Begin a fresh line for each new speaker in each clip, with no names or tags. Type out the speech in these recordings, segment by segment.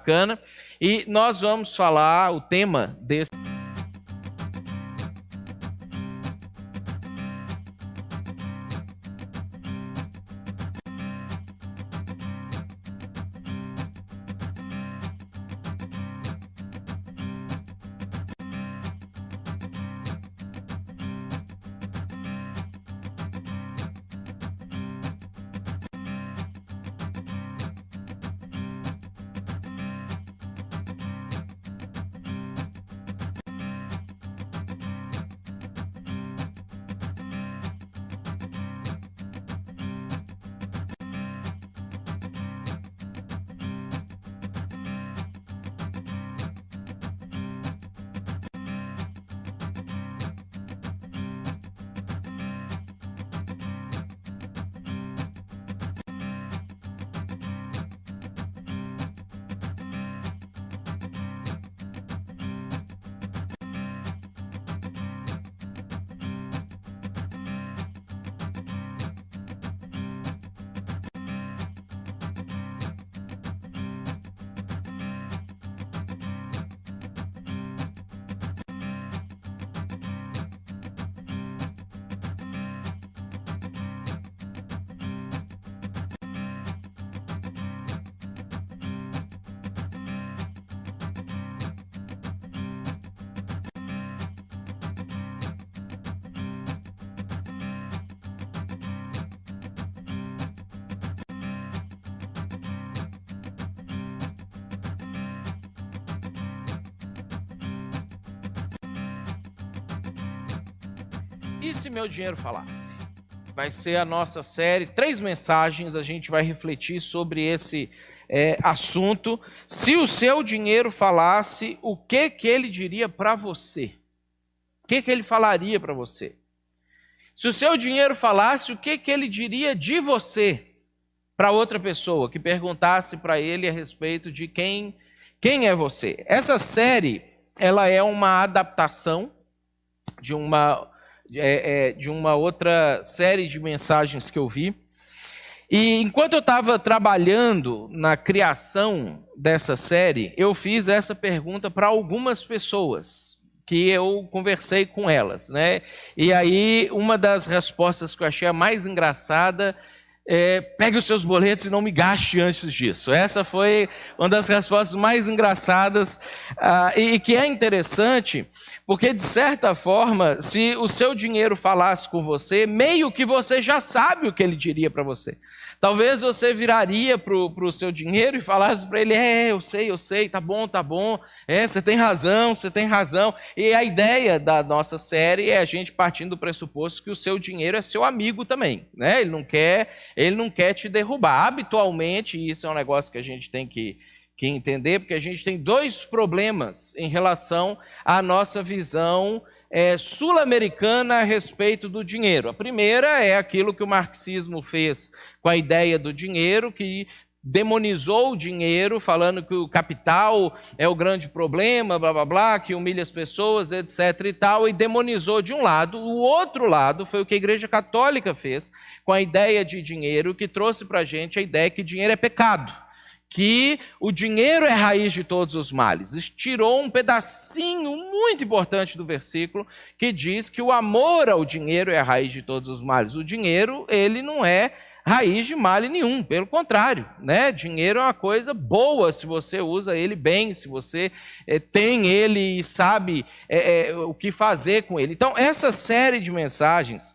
bacana. E nós vamos falar o tema desse. E se meu dinheiro falasse? Vai ser a nossa série, 3 mensagens, a gente vai refletir sobre esse assunto. Se o seu dinheiro falasse, o que ele diria para você? O que ele falaria para você? Se o seu dinheiro falasse, o que ele diria de você para outra pessoa que perguntasse para ele a respeito de quem é você? Essa série, ela é uma adaptação de uma outra série de mensagens que eu vi. E enquanto eu estava trabalhando na criação dessa série, eu fiz essa pergunta para algumas pessoas que eu conversei com elas, né? E aí uma das respostas que eu achei a mais engraçada pegue os seus boletos e não me gaste antes disso. Essa foi uma das respostas mais engraçadas e que é interessante, porque de certa forma, se o seu dinheiro falasse com você, meio que você já sabe o que ele diria para você. Talvez você viraria para o seu dinheiro e falasse para ele, eu sei, tá bom, você tem razão. E a ideia da nossa série é a gente partindo do pressuposto que o seu dinheiro é seu amigo também, né? Ele não quer te derrubar. Habitualmente, isso é um negócio que a gente tem que entender, porque a gente tem 2 problemas em relação à nossa visão sul-americana a respeito do dinheiro. A primeira é aquilo que o marxismo fez com a ideia do dinheiro, que demonizou o dinheiro, falando que o capital é o grande problema, blá blá blá, que humilha as pessoas, etc e tal, e demonizou de um lado. O outro lado foi o que a Igreja Católica fez com a ideia de dinheiro, que trouxe para a gente a ideia que dinheiro é pecado, que o dinheiro é a raiz de todos os males. Tirou um pedacinho muito importante do versículo que diz que o amor ao dinheiro é a raiz de todos os males. O dinheiro, ele não é raiz de mal nenhum, pelo contrário, né? Dinheiro é uma coisa boa se você usa ele bem, se você tem ele e sabe o que fazer com ele. Então, essa série de mensagens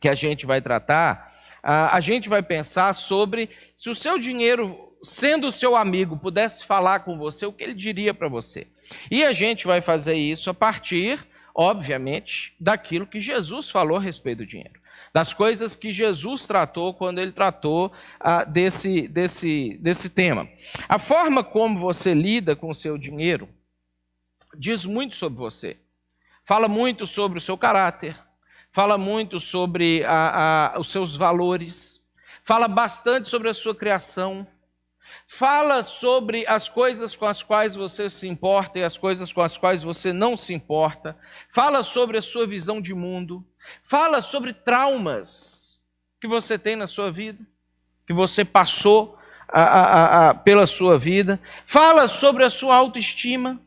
que a gente vai tratar, a gente vai pensar sobre se o seu dinheiro, sendo seu amigo, pudesse falar com você, o que ele diria para você. E a gente vai fazer isso a partir, obviamente, daquilo que Jesus falou a respeito do dinheiro. Das coisas que Jesus tratou quando ele tratou desse tema. A forma como você lida com o seu dinheiro diz muito sobre você. Fala muito sobre o seu caráter, fala muito sobre os seus valores, fala bastante sobre a sua criação, fala sobre as coisas com as quais você se importa e as coisas com as quais você não se importa, fala sobre a sua visão de mundo, fala sobre traumas que você tem na sua vida, que você passou pela sua vida. Fala sobre a sua autoestima.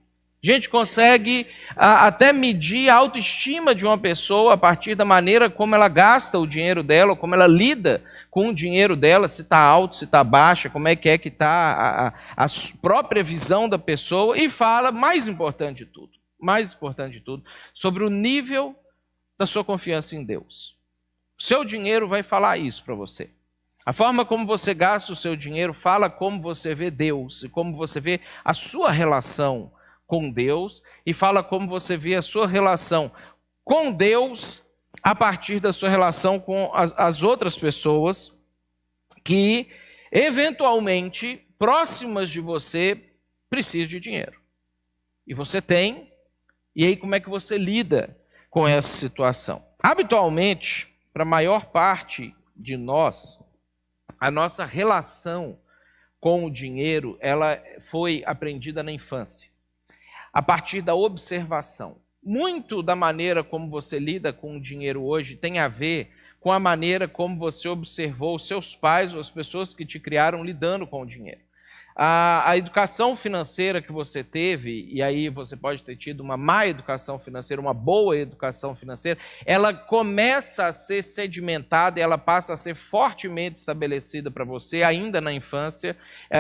A gente consegue até medir a autoestima de uma pessoa a partir da maneira como ela gasta o dinheiro dela, ou como ela lida com o dinheiro dela, se está alto, se está baixa, como é que está a própria visão da pessoa. E fala, mais importante de tudo, sobre o nível da sua confiança em Deus. O seu dinheiro vai falar isso para você. A forma como você gasta o seu dinheiro fala como você vê Deus e como você vê a sua relação com Deus, e fala como você vê a sua relação com Deus a partir da sua relação com as outras pessoas que, eventualmente, próximas de você, precisam de dinheiro. E você tem, e aí como é que você lida com essa situação? Habitualmente, para a maior parte de nós, a nossa relação com o dinheiro, ela foi aprendida na infância, a partir da observação. Muito da maneira como você lida com o dinheiro hoje tem a ver com a maneira como você observou os seus pais ou as pessoas que te criaram lidando com o dinheiro. A educação financeira que você teve, e aí você pode ter tido uma má educação financeira, uma boa educação financeira, ela começa a ser sedimentada e ela passa a ser fortemente estabelecida para você ainda na infância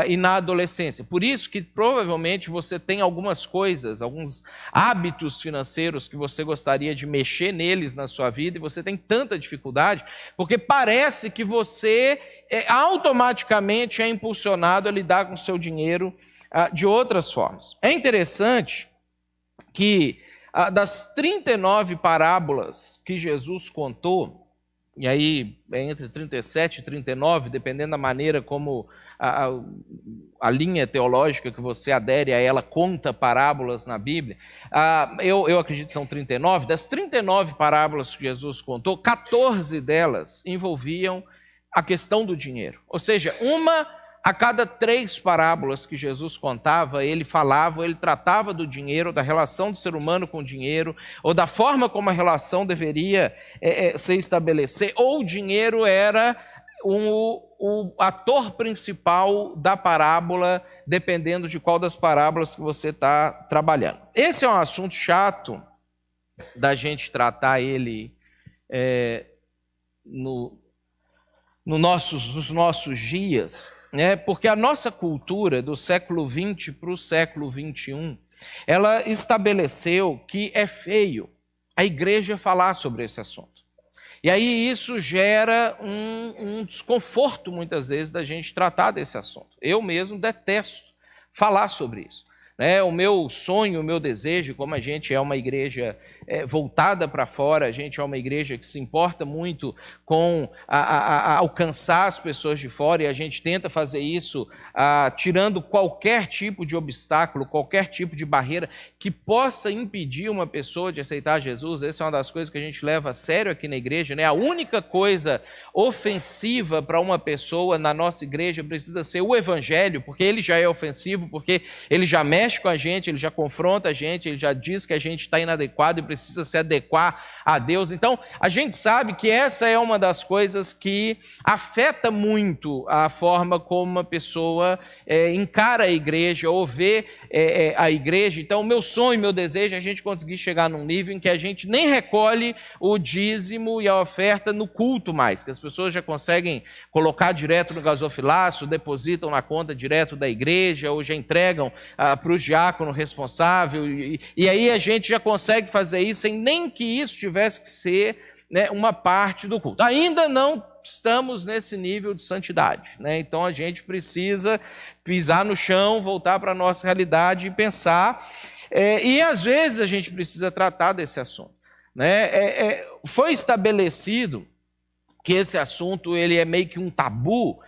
e na adolescência. Por isso que provavelmente você tem algumas coisas, alguns hábitos financeiros que você gostaria de mexer neles na sua vida e você tem tanta dificuldade, porque parece que você automaticamente é impulsionado a lidar com o seu dinheiro de outras formas. É interessante que das 39 parábolas que Jesus contou, e aí é entre 37 e 39, dependendo da maneira como a linha teológica que você adere a ela conta parábolas na Bíblia, eu acredito que são 39, das 39 parábolas que Jesus contou, 14 delas envolviam a questão do dinheiro. Ou seja, uma a cada 3 parábolas que Jesus contava, ele tratava do dinheiro, da relação do ser humano com o dinheiro, ou da forma como a relação deveria se estabelecer, ou o dinheiro era o ator principal da parábola, dependendo de qual das parábolas que você está trabalhando. Esse é um assunto chato da gente tratar ele nos nossos dias, né? Porque a nossa cultura do século XX para o século XXI, ela estabeleceu que é feio a igreja falar sobre esse assunto. E aí isso gera um desconforto, muitas vezes, da gente tratar desse assunto. Eu mesmo detesto falar sobre isso. O meu sonho, o meu desejo, como a gente é uma igreja voltada para fora, a gente é uma igreja que se importa muito com alcançar as pessoas de fora, e a gente tenta fazer isso tirando qualquer tipo de obstáculo, qualquer tipo de barreira que possa impedir uma pessoa de aceitar Jesus. Essa é uma das coisas que a gente leva a sério aqui na igreja, né? A única coisa ofensiva para uma pessoa na nossa igreja precisa ser o evangelho, porque ele já é ofensivo, porque ele já mexe com a gente, ele já confronta a gente, ele já diz que a gente está inadequado e precisa se adequar a Deus. Então, a gente sabe que essa é uma das coisas que afeta muito a forma como uma pessoa encara a igreja ou vê a igreja. Então, o meu sonho, meu desejo é a gente conseguir chegar num nível em que a gente nem recolhe o dízimo e a oferta no culto mais, que as pessoas já conseguem colocar direto no gasofilaço, depositam na conta direto da igreja ou já entregam para o diácono responsável, e aí a gente já consegue fazer isso sem nem que isso tivesse que ser, né, uma parte do culto. Ainda não estamos nesse nível de santidade, né? Então a gente precisa pisar no chão, voltar para a nossa realidade e pensar, e às vezes a gente precisa tratar desse assunto, né? Foi estabelecido que esse assunto ele é meio que um tabu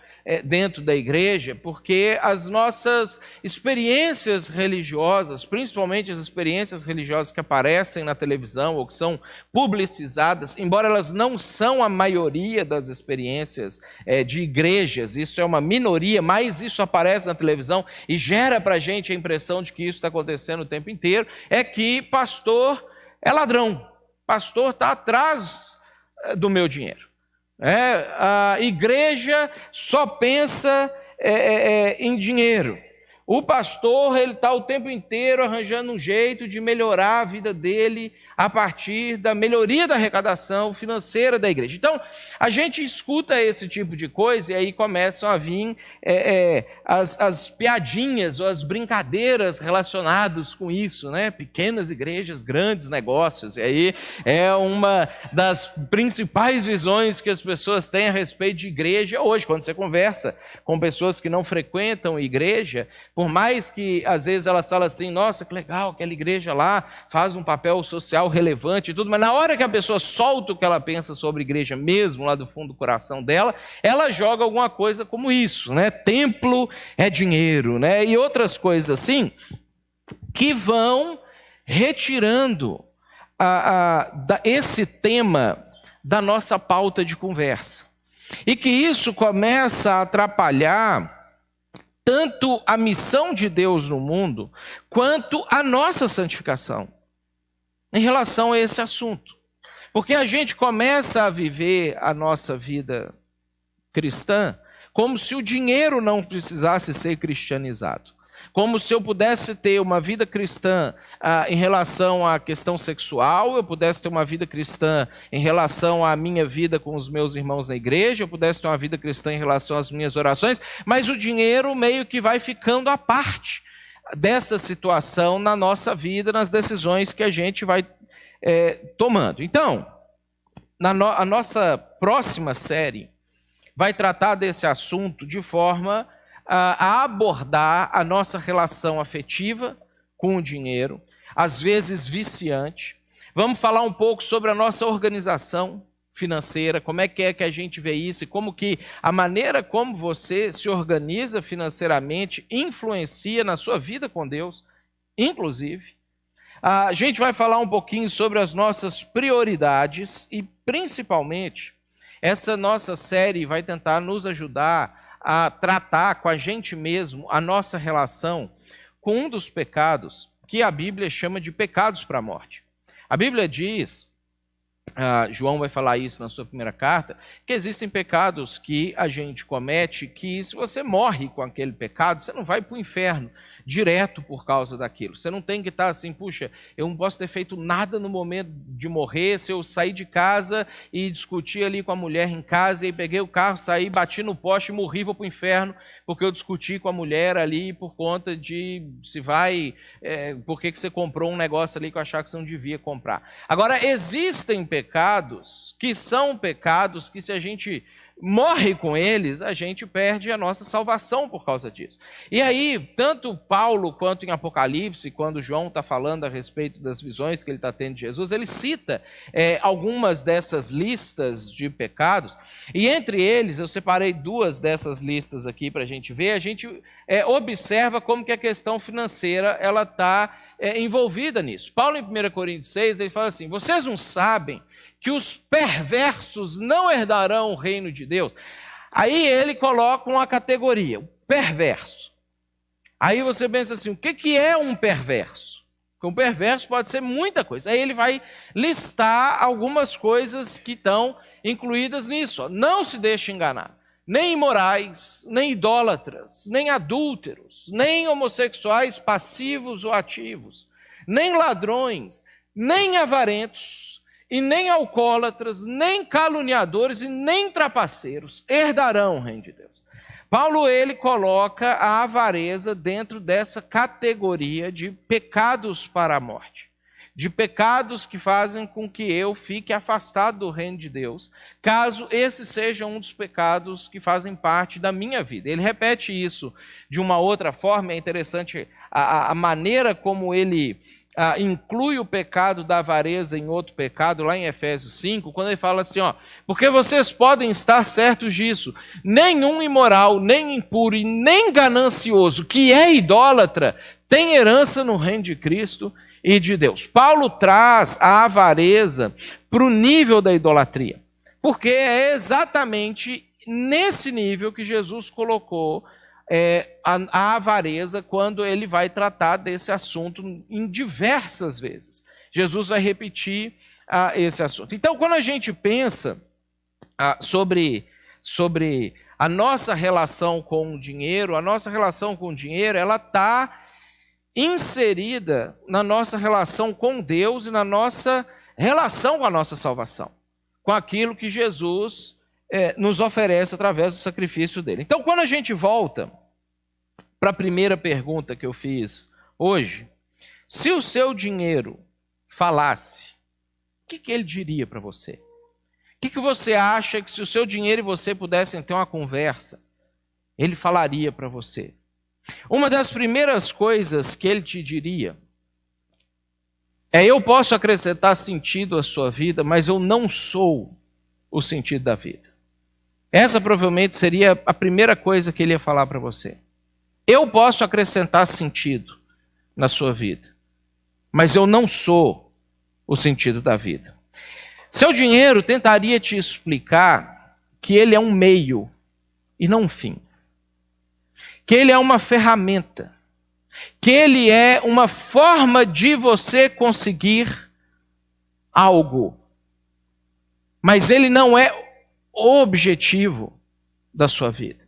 dentro da igreja, porque as nossas experiências religiosas, principalmente as experiências religiosas que aparecem na televisão ou que são publicizadas, embora elas não são a maioria das experiências de igrejas, isso é uma minoria, mas isso aparece na televisão e gera para a gente a impressão de que isso está acontecendo o tempo inteiro, é que pastor é ladrão, pastor está atrás do meu dinheiro. A igreja só pensa em dinheiro. O pastor, ele está o tempo inteiro arranjando um jeito de melhorar a vida dele a partir da melhoria da arrecadação financeira da igreja. Então, a gente escuta esse tipo de coisa e aí começam a vir as piadinhas ou as brincadeiras relacionadas com isso, né? Pequenas igrejas, grandes negócios. E aí é uma das principais visões que as pessoas têm a respeito de igreja hoje. Quando você conversa com pessoas que não frequentam igreja, por mais que às vezes elas falam assim, nossa, que legal, aquela igreja lá faz um papel social relevante e tudo, mas na hora que a pessoa solta o que ela pensa sobre a igreja mesmo, lá do fundo do coração dela, ela joga alguma coisa como isso, né? Templo é dinheiro, né? E outras coisas assim, que vão retirando esse tema da nossa pauta de conversa. E que isso começa a atrapalhar tanto a missão de Deus no mundo, quanto a nossa santificação, em relação a esse assunto. Porque a gente começa a viver a nossa vida cristã como se o dinheiro não precisasse ser cristianizado. Como se eu pudesse ter uma vida cristã em relação à questão sexual, eu pudesse ter uma vida cristã em relação à minha vida com os meus irmãos na igreja, eu pudesse ter uma vida cristã em relação às minhas orações, mas o dinheiro meio que vai ficando à parte dessa situação na nossa vida, nas decisões que a gente vai tomando. Então, a nossa próxima série vai tratar desse assunto de forma a abordar a nossa relação afetiva com o dinheiro, às vezes viciante. Vamos falar um pouco sobre a nossa organização financeira, como é que a gente vê isso e como que a maneira como você se organiza financeiramente influencia na sua vida com Deus, inclusive. A gente vai falar um pouquinho sobre as nossas prioridades e, principalmente, essa nossa série vai tentar nos ajudar a tratar com a gente mesmo a nossa relação com um dos pecados que a Bíblia chama de pecados para a morte. A Bíblia diz, João vai falar isso na sua primeira carta, que existem pecados que a gente comete que se você morre com aquele pecado, você não vai para o inferno direto por causa daquilo. Você não tem que estar assim, puxa, eu não posso ter feito nada no momento de morrer, se eu sair de casa e discutir ali com a mulher em casa, e peguei o carro, saí, bati no poste e morri, vou para o inferno, porque eu discuti com a mulher ali por conta de se vai, por que você comprou um negócio ali que eu achava que você não devia comprar. Agora, existem pecados que são pecados que se a gente morre com eles, a gente perde a nossa salvação por causa disso. E aí, tanto Paulo quanto em Apocalipse, quando João está falando a respeito das visões que ele está tendo de Jesus, ele cita algumas dessas listas de pecados, e entre eles, eu separei duas dessas listas aqui para a gente ver, a gente observa como que a questão financeira ela está envolvida nisso. Paulo, em 1 Coríntios 6, ele fala assim, vocês não sabem que os perversos não herdarão o reino de Deus? Aí ele coloca uma categoria, o perverso. Aí você pensa assim, o que é um perverso? Porque um perverso pode ser muita coisa. Aí ele vai listar algumas coisas que estão incluídas nisso. Não se deixe enganar. Nem imorais, nem idólatras, nem adúlteros, nem homossexuais passivos ou ativos, nem ladrões, nem avarentos, e nem alcoólatras, nem caluniadores e nem trapaceiros herdarão o reino de Deus. Paulo, ele coloca a avareza dentro dessa categoria de pecados para a morte. De pecados que fazem com que eu fique afastado do reino de Deus, caso esse seja um dos pecados que fazem parte da minha vida. Ele repete isso de uma outra forma, é interessante a maneira como ele inclui o pecado da avareza em outro pecado, lá em Efésios 5, quando ele fala assim, porque vocês podem estar certos disso, nenhum imoral, nem impuro e nem ganancioso, que é idólatra, tem herança no reino de Cristo e de Deus. Paulo traz a avareza para o nível da idolatria, porque é exatamente nesse nível que Jesus colocou a avareza quando ele vai tratar desse assunto em diversas vezes. Jesus vai repetir esse assunto. Então, quando a gente pensa sobre a nossa relação com o dinheiro, ela está inserida na nossa relação com Deus e na nossa relação com a nossa salvação, com aquilo que Jesus nos oferece através do sacrifício dele. Então, quando a gente volta para a primeira pergunta que eu fiz hoje, se o seu dinheiro falasse, o que ele diria para você? O que você acha que se o seu dinheiro e você pudessem ter uma conversa, ele falaria para você? Uma das primeiras coisas que ele te diria eu posso acrescentar sentido à sua vida, mas eu não sou o sentido da vida. Essa provavelmente seria a primeira coisa que ele ia falar para você. Eu posso acrescentar sentido na sua vida, mas eu não sou o sentido da vida. Seu dinheiro tentaria te explicar que ele é um meio e não um fim. Que ele é uma ferramenta. Que ele é uma forma de você conseguir algo. Mas ele não é o objetivo da sua vida.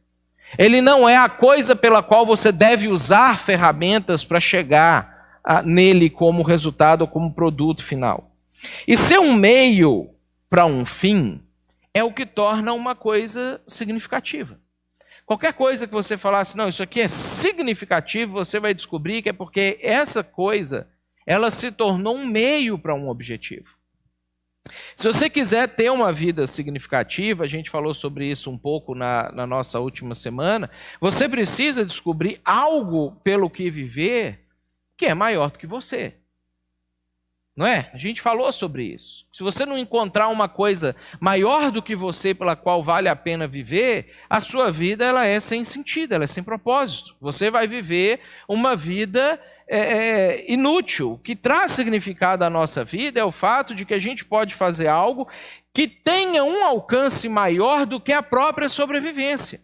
Ele não é a coisa pela qual você deve usar ferramentas para chegar nele como resultado ou como produto final. E ser um meio para um fim é o que torna uma coisa significativa. Qualquer coisa que você falasse, não, isso aqui é significativo, você vai descobrir que é porque essa coisa, ela se tornou um meio para um objetivo. Se você quiser ter uma vida significativa, a gente falou sobre isso um pouco na nossa última semana, você precisa descobrir algo pelo que viver que é maior do que você. Não é? A gente falou sobre isso. Se você não encontrar uma coisa maior do que você pela qual vale a pena viver, a sua vida ela é sem sentido, ela é sem propósito. Você vai viver uma vida inútil. O que traz significado à nossa vida é o fato de que a gente pode fazer algo que tenha um alcance maior do que a própria sobrevivência.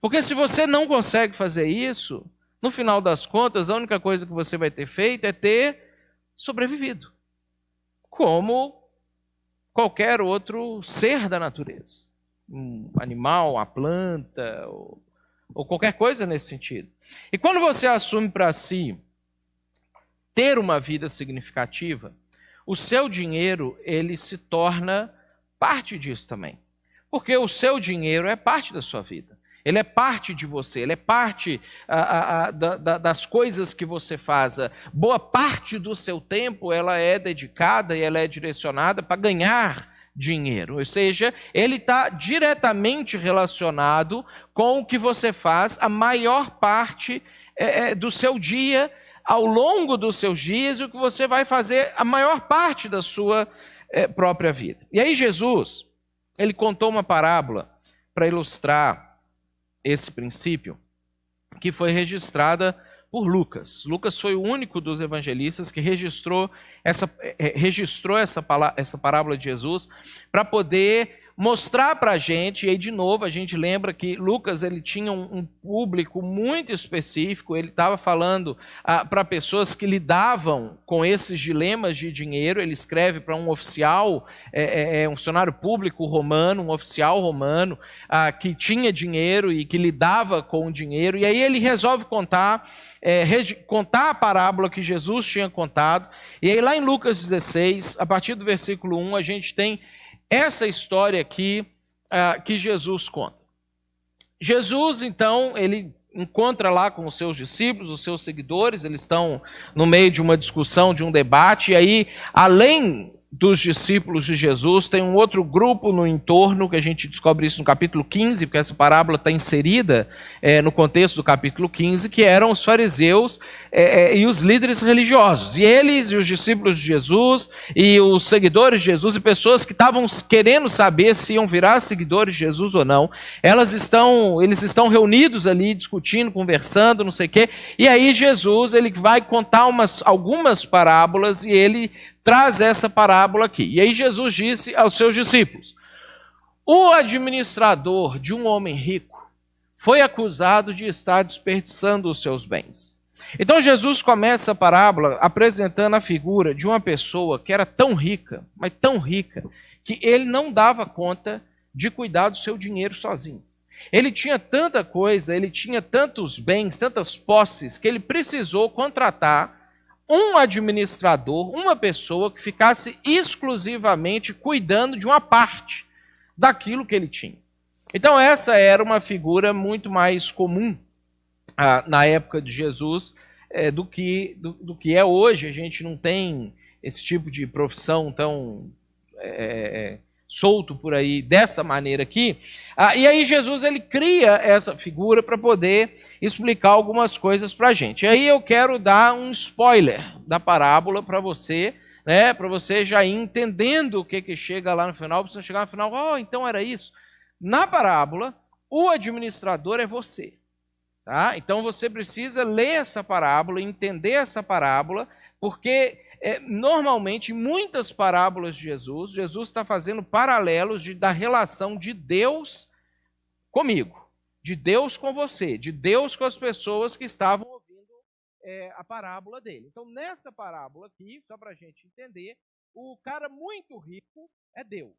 Porque se você não consegue fazer isso, no final das contas, a única coisa que você vai ter feito é ter sobrevivido. Como qualquer outro ser da natureza. Um animal, uma planta, ou qualquer coisa nesse sentido. E quando você assume para si ter uma vida significativa, o seu dinheiro ele se torna parte disso também. Porque o seu dinheiro é parte da sua vida. Ele é parte de você, ele é parte das coisas que você faz. Boa parte do seu tempo ela é dedicada e ela é direcionada para ganhar dinheiro. Ou seja, ele está diretamente relacionado com o que você faz a maior parte do seu dia, ao longo dos seus dias, e o que você vai fazer a maior parte da sua própria vida. E aí Jesus, ele contou uma parábola para ilustrar esse princípio, que foi registrada por Lucas. Lucas foi o único dos evangelistas que registrou essa parábola de Jesus para poder mostrar para a gente, e aí de novo a gente lembra que Lucas ele tinha um público muito específico, ele estava falando para pessoas que lidavam com esses dilemas de dinheiro. Ele escreve para um oficial, um funcionário público romano, um oficial romano, que tinha dinheiro e que lidava com o dinheiro, e aí ele resolve contar a parábola que Jesus tinha contado, e aí lá em Lucas 16, a partir do versículo 1, a gente tem essa história aqui que Jesus conta. Jesus, então, ele encontra lá com os seus discípulos, os seus seguidores, eles estão no meio de uma discussão, de um debate, e aí, além dos discípulos de Jesus, tem um outro grupo no entorno, que a gente descobre isso no capítulo 15, porque essa parábola está inserida no contexto do capítulo 15, que eram os fariseus e os líderes religiosos. E eles e os discípulos de Jesus e os seguidores de Jesus e pessoas que estavam querendo saber se iam virar seguidores de Jesus ou não, eles estão reunidos ali, discutindo, conversando, não sei o quê, e aí Jesus ele vai contar algumas parábolas e ele traz essa parábola aqui. E aí Jesus disse aos seus discípulos: o administrador de um homem rico foi acusado de estar desperdiçando os seus bens. Então Jesus começa a parábola apresentando a figura de uma pessoa que era tão rica, mas tão rica, que ele não dava conta de cuidar do seu dinheiro sozinho. Ele tinha tanta coisa, ele tinha tantos bens, tantas posses, que ele precisou contratar um administrador, uma pessoa que ficasse exclusivamente cuidando de uma parte daquilo que ele tinha. Então essa era uma figura muito mais comum na época de Jesus do que é hoje. A gente não tem esse tipo de profissão tão solto por aí, dessa maneira aqui. E aí Jesus ele cria essa figura para poder explicar algumas coisas para a gente. E aí eu quero dar um spoiler da parábola para você, né, para você já ir entendendo o que chega lá no final, para você chegar no final, então era isso. Na parábola, o administrador é você. Tá? Então você precisa ler essa parábola, entender essa parábola, porque normalmente, em muitas parábolas de Jesus está fazendo paralelos da relação de Deus comigo, de Deus com você, de Deus com as pessoas que estavam ouvindo a parábola dele. Então, nessa parábola aqui, só para a gente entender, o cara muito rico é Deus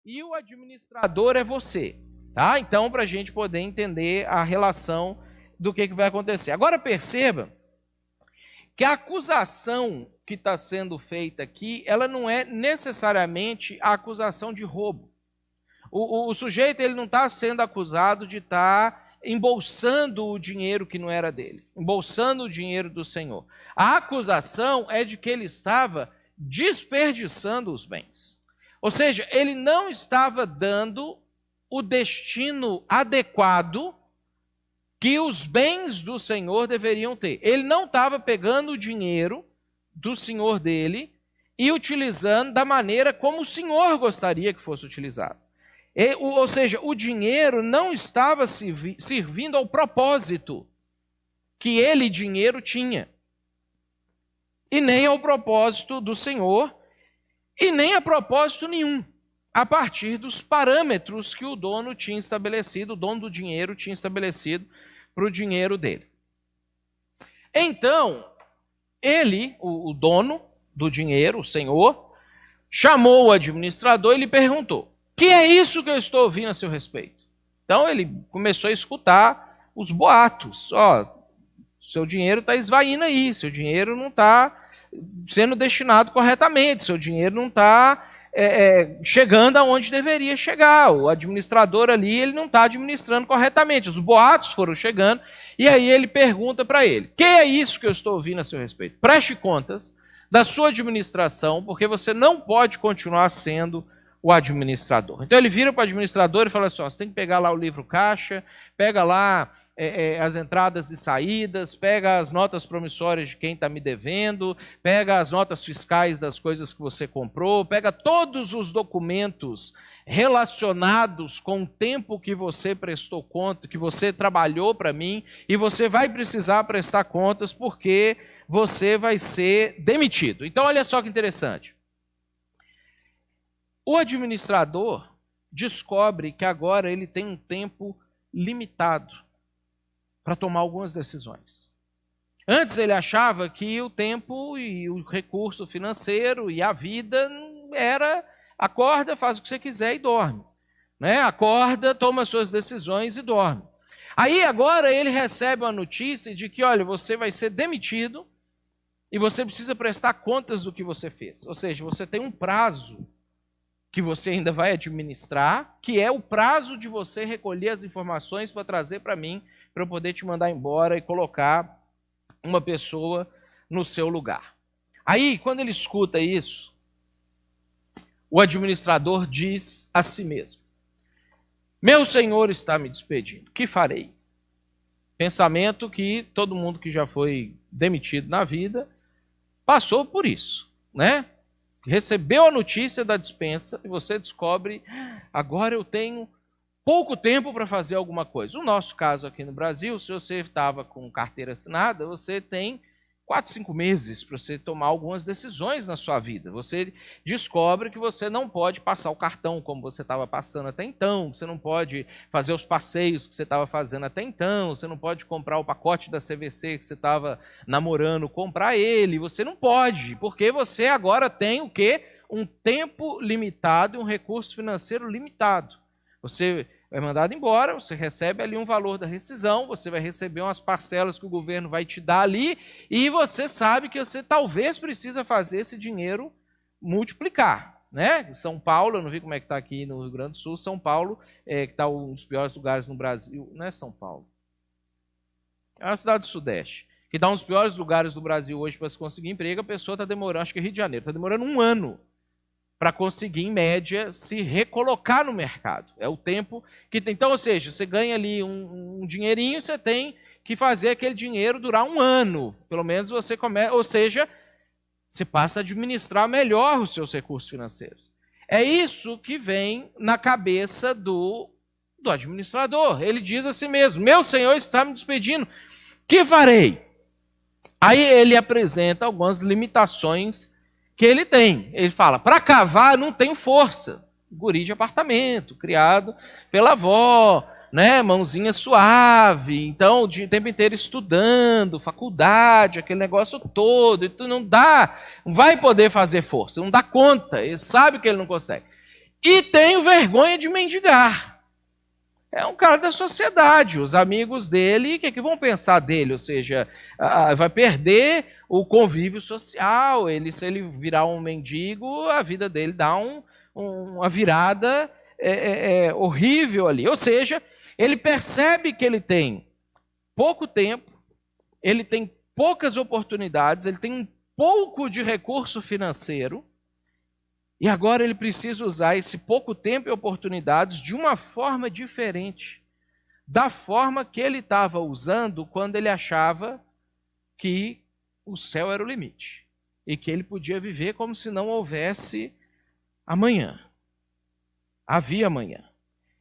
e o administrador é você. Tá? Então, para a gente poder entender a relação do que vai acontecer. Agora perceba que a acusação que está sendo feita aqui, ela não é necessariamente a acusação de roubo. O sujeito ele não está sendo acusado de estar embolsando o dinheiro que não era dele, embolsando o dinheiro do Senhor. A acusação é de que ele estava desperdiçando os bens. Ou seja, ele não estava dando o destino adequado que os bens do Senhor deveriam ter. Ele não estava pegando o dinheiro do Senhor dele e utilizando da maneira como o Senhor gostaria que fosse utilizado. Ou seja, o dinheiro não estava servindo ao propósito que ele, dinheiro, tinha. E nem ao propósito do Senhor, e nem a propósito nenhum, a partir dos parâmetros que o dono tinha estabelecido, o dono do dinheiro tinha estabelecido para o dinheiro dele. Então, ele, o dono do dinheiro, o Senhor, chamou o administrador e lhe perguntou: que é isso que eu estou ouvindo a seu respeito? Então ele começou a escutar os boatos. Seu dinheiro está esvaindo aí, seu dinheiro não está sendo destinado corretamente, seu dinheiro não está chegando aonde deveria chegar. O administrador ali, ele não está administrando corretamente. Os boatos foram chegando, e aí ele pergunta para ele: que é isso que eu estou ouvindo a seu respeito? Preste contas da sua administração, porque você não pode continuar sendo o administrador. Então ele vira para o administrador e fala assim: você tem que pegar lá o livro caixa, pega lá as entradas e saídas, pega as notas promissórias de quem está me devendo, pega as notas fiscais das coisas que você comprou, pega todos os documentos relacionados com o tempo que você prestou conta, que você trabalhou para mim, e você vai precisar prestar contas porque você vai ser demitido. Então olha só que interessante. O administrador descobre que agora ele tem um tempo limitado para tomar algumas decisões. Antes ele achava que o tempo e o recurso financeiro e a vida era: acorda, faz o que você quiser e dorme. Né? Acorda, toma suas decisões e dorme. Aí agora ele recebe uma notícia de que, olha, você vai ser demitido e você precisa prestar contas do que você fez. Ou seja, você tem um prazo que você ainda vai administrar, que é o prazo de você recolher as informações para trazer para mim, para eu poder te mandar embora e colocar uma pessoa no seu lugar. Aí, quando ele escuta isso, o administrador diz a si mesmo: meu senhor está me despedindo, que farei? Pensamento que todo mundo que já foi demitido na vida passou por isso, né? Recebeu a notícia da dispensa e você descobre: agora eu tenho pouco tempo para fazer alguma coisa. No nosso caso aqui no Brasil, se você estava com carteira assinada, você tem 4, 5 meses para você tomar algumas decisões na sua vida. Você descobre que você não pode passar o cartão como você estava passando até então, você não pode fazer os passeios que você estava fazendo até então, você não pode comprar o pacote da CVC que você estava namorando, comprar ele, você não pode, porque você agora tem o quê? Um tempo limitado e um recurso financeiro limitado. Você é mandado embora, você recebe ali um valor da rescisão, você vai receber umas parcelas que o governo vai te dar ali, e você sabe que você talvez precisa fazer esse dinheiro multiplicar. Né? São Paulo, eu não vi como é que está aqui no Rio Grande do Sul, São Paulo, que está um dos piores lugares no Brasil, não é São Paulo, é uma cidade do Sudeste, que dá um dos piores lugares do Brasil hoje para se conseguir emprego, a pessoa está demorando, acho que é Rio de Janeiro, está demorando 1 ano para conseguir, em média, se recolocar no mercado. É o tempo que tem. Então, ou seja, você ganha ali um dinheirinho, você tem que fazer aquele dinheiro durar 1 ano. Pelo menos você começa, ou seja, você passa a administrar melhor os seus recursos financeiros. É isso que vem na cabeça do administrador. Ele diz assim mesmo: meu senhor está me despedindo, que farei? Aí ele apresenta algumas limitações que ele tem. Ele fala, para cavar não tenho força. Guri de apartamento, criado pela avó, né, mãozinha suave, então o tempo inteiro estudando, faculdade, aquele negócio todo, e tu não vai poder fazer força, não dá conta, ele sabe que ele não consegue. E tenho vergonha de mendigar. É um cara da sociedade, os amigos dele, o que vão pensar dele? Ou seja, vai perder o convívio social, se ele virar um mendigo, a vida dele dá uma virada horrível ali. Ou seja, ele percebe que ele tem pouco tempo, ele tem poucas oportunidades, ele tem um pouco de recurso financeiro, e agora ele precisa usar esse pouco tempo e oportunidades de uma forma diferente da forma que ele estava usando quando ele achava que o céu era o limite e que ele podia viver como se não houvesse amanhã. Havia amanhã.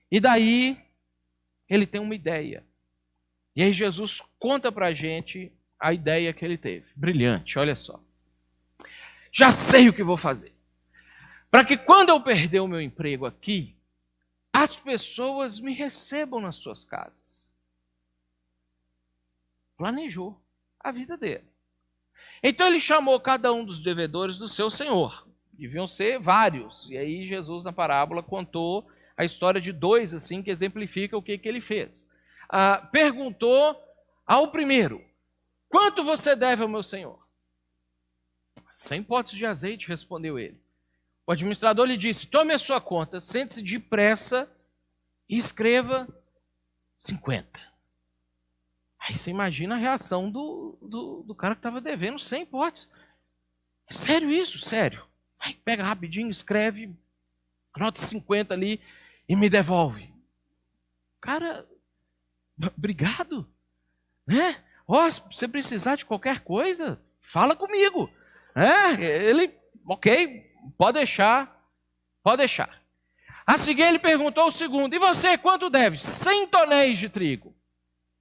E daí ele tem uma ideia. E aí Jesus conta para a gente a ideia que ele teve. Brilhante, olha só. Já sei o que vou fazer. Para que quando eu perder o meu emprego aqui, as pessoas me recebam nas suas casas. Planejou a vida dele. Então ele chamou cada um dos devedores do seu senhor. Deviam ser vários. E aí Jesus, na parábola, contou a história de 2, assim, que exemplifica o que ele fez. Perguntou ao primeiro, quanto você deve ao meu senhor? 100 potes de azeite, respondeu ele. O administrador lhe disse, tome a sua conta, sente-se depressa e escreva 50. Aí você imagina a reação do cara que estava devendo 100 potes. É sério isso? Sério. Aí pega rapidinho, escreve, anota 50 ali e me devolve. Cara, obrigado. Né? Se você precisar de qualquer coisa, fala comigo. Ele, ok, pode deixar. A seguir ele perguntou ao segundo, e você quanto deve? 100 tonéis de trigo.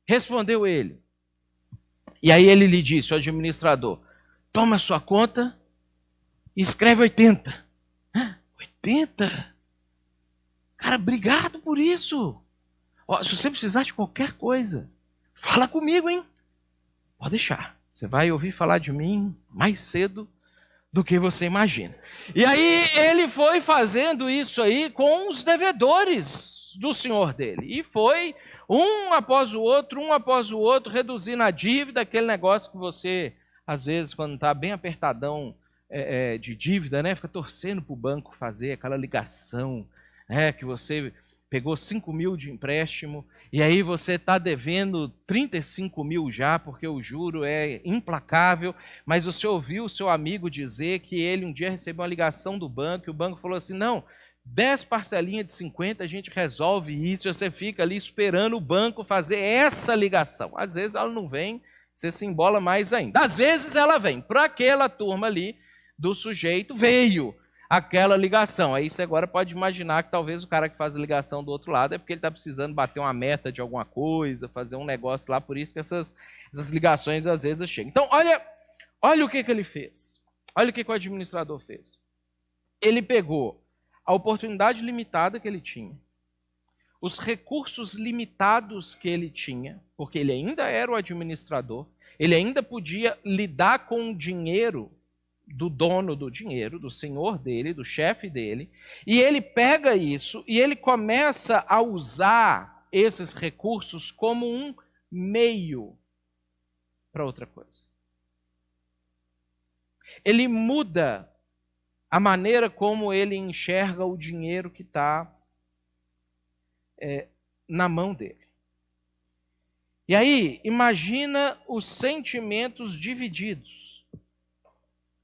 Respondeu ele. E aí ele lhe disse, o administrador, toma a sua conta e escreve 80. 80? Cara, obrigado por isso. Se você precisar de qualquer coisa, fala comigo, hein? Pode deixar. Você vai ouvir falar de mim mais cedo do que você imagina. E aí ele foi fazendo isso aí com os devedores do senhor dele. E foi um após o outro, reduzindo a dívida, aquele negócio que você, às vezes, quando está bem apertadão de dívida, né, fica torcendo para o banco fazer aquela ligação, que você pegou 5 mil de empréstimo, e aí você está devendo 35 mil já, porque o juro é implacável, mas você ouviu o seu amigo dizer que ele um dia recebeu uma ligação do banco, e o banco falou assim, não, 10 parcelinhas de 50, a gente resolve isso, e você fica ali esperando o banco fazer essa ligação. Às vezes ela não vem, você se embola mais ainda. Às vezes ela vem, para aquela turma ali do sujeito, veio aquela ligação. Aí você agora pode imaginar que talvez o cara que faz a ligação do outro lado é porque ele está precisando bater uma meta de alguma coisa, fazer um negócio lá, por isso que essas ligações às vezes chegam. Então, olha o que ele fez. Olha o que o administrador fez. Ele pegou a oportunidade limitada que ele tinha, os recursos limitados que ele tinha, porque ele ainda era o administrador, ele ainda podia lidar com o dinheiro do dono do dinheiro, do senhor dele, do chefe dele, e ele pega isso e ele começa a usar esses recursos como um meio para outra coisa. Ele muda a maneira como ele enxerga o dinheiro que está na mão dele. E aí, imagina os sentimentos divididos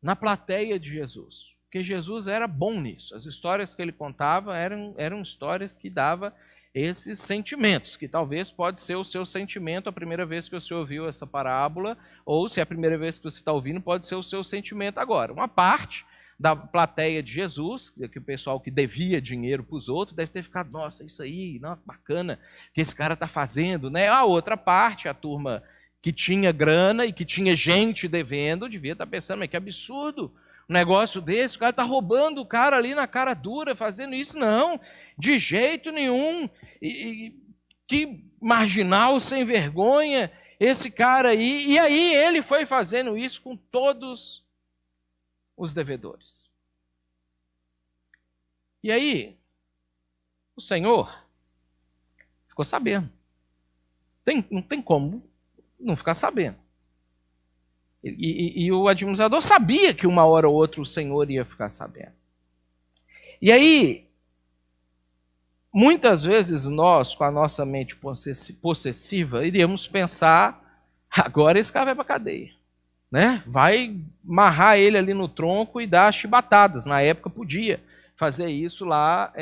na plateia de Jesus. Porque Jesus era bom nisso. As histórias que ele contava eram histórias que davam esses sentimentos, que talvez pode ser o seu sentimento a primeira vez que você ouviu essa parábola, ou se é a primeira vez que você está ouvindo, pode ser o seu sentimento agora. Uma parte da plateia de Jesus, que o pessoal que devia dinheiro para os outros, deve ter ficado, nossa, isso aí, não, bacana, que esse cara está fazendo, né? A outra parte, a turma que tinha grana e que tinha gente devendo, devia estar pensando, mas que absurdo, um negócio desse, o cara está roubando o cara ali na cara dura, fazendo isso, não, de jeito nenhum, que marginal, sem vergonha, esse cara aí, e aí ele foi fazendo isso com todos os devedores. E aí, o Senhor ficou sabendo. Não tem como não ficar sabendo. E o administrador sabia que uma hora ou outra o Senhor ia ficar sabendo. E aí, muitas vezes nós, com a nossa mente possessiva, iríamos pensar, agora esse cara vai para a cadeia. Né? Vai amarrar ele ali no tronco e dar chibatadas. Na época podia fazer isso lá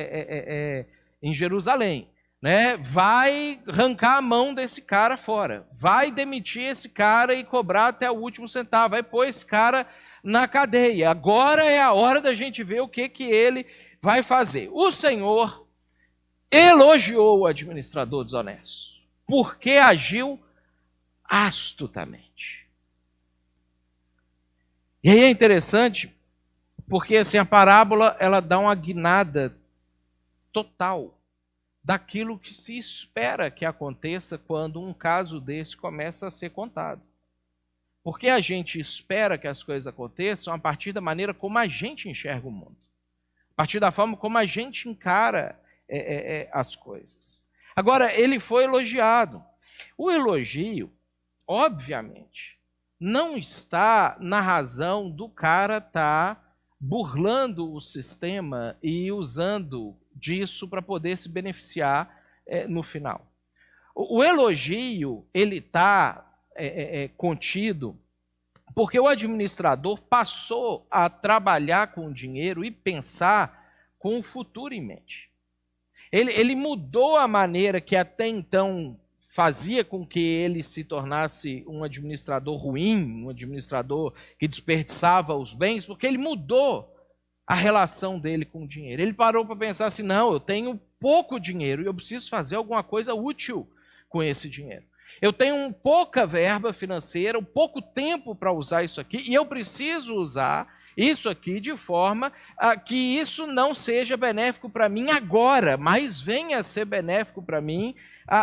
em Jerusalém. Né? Vai arrancar a mão desse cara fora. Vai demitir esse cara e cobrar até o último centavo. Vai pôr esse cara na cadeia. Agora é a hora da gente ver o que ele vai fazer. O Senhor elogiou o administrador desonesto, porque agiu astutamente. E aí é interessante, porque assim, a parábola ela dá uma guinada total daquilo que se espera que aconteça quando um caso desse começa a ser contado. Porque a gente espera que as coisas aconteçam a partir da maneira como a gente enxerga o mundo. A partir da forma como a gente encara as coisas. Agora, ele foi elogiado. O elogio, obviamente, não está na razão do cara estar burlando o sistema e usando disso para poder se beneficiar no final. O elogio, ele está contido porque o administrador passou a trabalhar com o dinheiro e pensar com o futuro em mente. Ele mudou a maneira que até então fazia com que ele se tornasse um administrador ruim, um administrador que desperdiçava os bens, porque ele mudou a relação dele com o dinheiro. Ele parou para pensar assim, não, eu tenho pouco dinheiro e eu preciso fazer alguma coisa útil com esse dinheiro. Eu tenho pouca verba financeira, pouco tempo para usar isso aqui, e eu preciso usar isso aqui de forma que isso não seja benéfico para mim agora, mas venha a ser benéfico para mim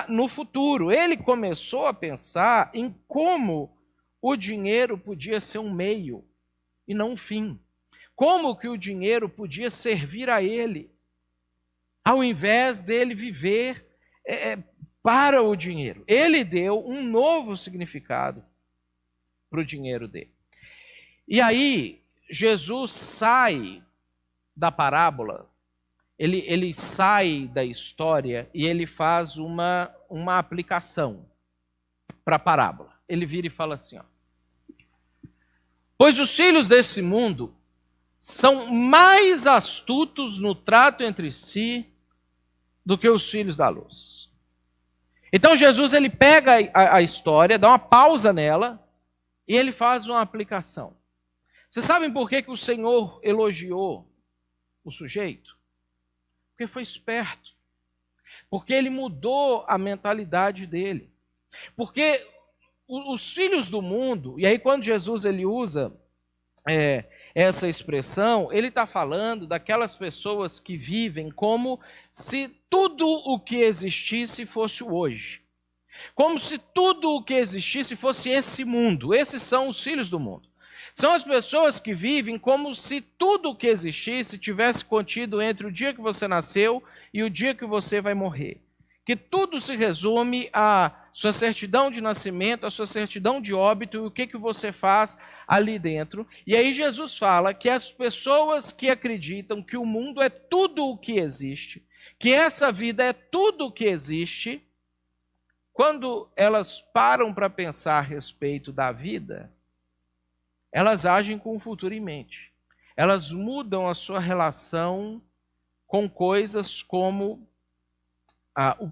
no futuro. Ele começou a pensar em como o dinheiro podia ser um meio e não um fim. Como que o dinheiro podia servir a ele, ao invés dele viver para o dinheiro. Ele deu um novo significado para o dinheiro dele. E aí, Jesus sai da parábola, ele sai da história e ele faz uma aplicação para a parábola. Ele vira e fala assim, ó, pois os filhos desse mundo são mais astutos no trato entre si do que os filhos da luz. Então Jesus ele pega a história, dá uma pausa nela e ele faz uma aplicação. Vocês sabem por que o Senhor elogiou o sujeito? Porque foi esperto. Porque ele mudou a mentalidade dele. Porque os filhos do mundo, e aí quando Jesus ele usa essa expressão, ele está falando daquelas pessoas que vivem como se tudo o que existisse fosse o hoje. Como se tudo o que existisse fosse esse mundo. Esses são os filhos do mundo. São as pessoas que vivem como se tudo o que existisse tivesse contido entre o dia que você nasceu e o dia que você vai morrer. Que tudo se resume à sua certidão de nascimento, à sua certidão de óbito e o que você faz ali dentro. E aí Jesus fala que as pessoas que acreditam que o mundo é tudo o que existe, que essa vida é tudo o que existe, quando elas param para pensar a respeito da vida, elas agem com o futuro em mente. Elas mudam a sua relação com coisas como